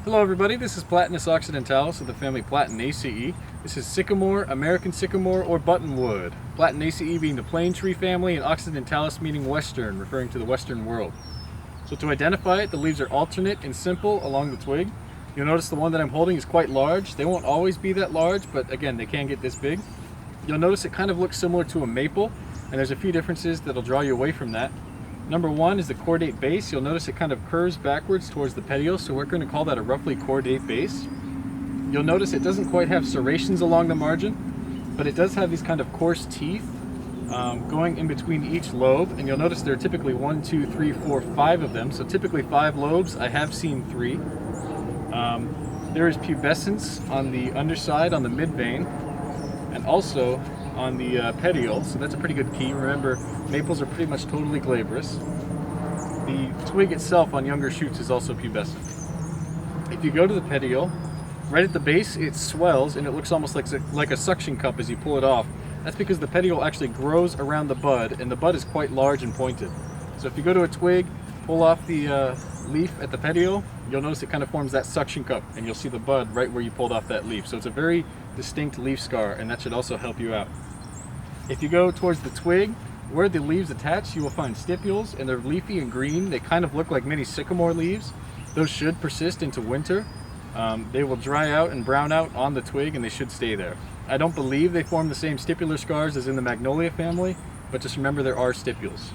Hello everybody, this is Platanus occidentalis of the family Platanaceae. This is sycamore, American sycamore, or buttonwood. Platanaceae being the plane tree family and occidentalis meaning western, referring to the western world. So to identify it, the leaves are alternate and simple along the twig. You'll notice the one that I'm holding is quite large. They won't always be that large, but again, they can get this big. You'll notice it kind of looks similar to a maple, and there's a few differences that'll draw you away from that. Number one is the chordate base. You'll notice it kind of curves backwards towards the petiole, so we're going to call that a roughly chordate base. You'll notice it doesn't quite have serrations along the margin, but it does have these kind of coarse teeth going in between each lobe, and you'll notice there are typically 1, 2, 3, 4, 5 of them, so typically 5 lobes. I have seen 3. There is pubescence on the underside, on the midvein, and also on the petiole, so that's a pretty good key. Remember, maples are pretty much totally glabrous. The twig itself on younger shoots is also pubescent. If you go to the petiole, right at the base it swells and it looks almost like a suction cup as you pull it off. That's because the petiole actually grows around the bud, and the bud is quite large and pointed. So if you go to a twig, pull off the leaf at the petiole, you'll notice it kind of forms that suction cup, and you'll see the bud right where you pulled off that leaf. So it's a very distinct leaf scar, and that should also help you out. If you go towards the twig, where the leaves attach, you will find stipules, and they're leafy and green. They kind of look like mini sycamore leaves. Those should persist into winter. They will dry out and brown out on the twig, and they should stay there. I don't believe they form the same stipular scars as in the magnolia family, but just remember there are stipules.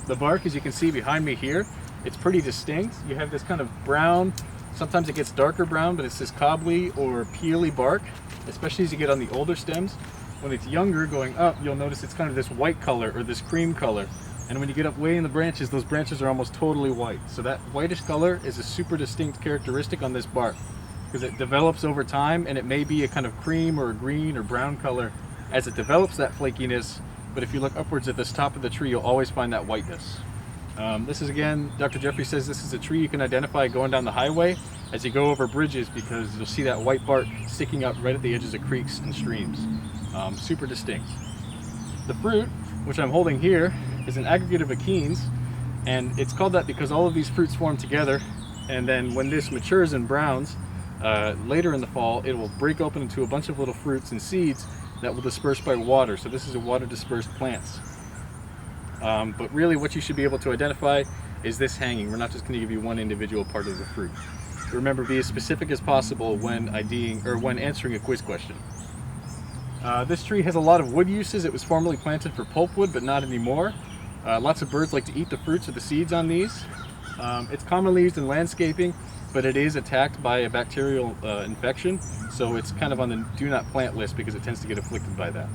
The bark, as you can see behind me here, it's pretty distinct. You have this kind of brown, sometimes it gets darker brown, but it's this cobbly or peely bark, especially as you get on the older stems. When it's younger, going up, you'll notice it's kind of this white color or this cream color. And when you get up way in the branches, those branches are almost totally white. So that whitish color is a super distinct characteristic on this bark, because it develops over time, and it may be a kind of cream or a green or brown color as it develops that flakiness. But if you look upwards at this top of the tree, you'll always find that whiteness. This is, again, Dr. Jeffrey says this is a tree you can identify going down the highway as you go over bridges, because you'll see that white bark sticking up right at the edges of creeks and streams. Super distinct. The fruit, which I'm holding here, is an aggregate of achenes, and it's called that because all of these fruits form together, and then when this matures and browns later in the fall, it will break open into a bunch of little fruits and seeds that will disperse by water. So this is a water dispersed plants. But really what you should be able to identify is this hanging. We're not just going to give you one individual part of the fruit. Remember, be as specific as possible when IDing or when answering a quiz question. This tree has a lot of wood uses. It was formerly planted for pulpwood, but not anymore. Lots of birds like to eat the fruits or the seeds on these. It's commonly used in landscaping, but it is attacked by a bacterial infection, so it's kind of on the do not plant list because it tends to get afflicted by that.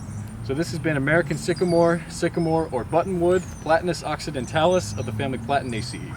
So this has been American sycamore, or buttonwood, Platanus occidentalis of the family Platanaceae.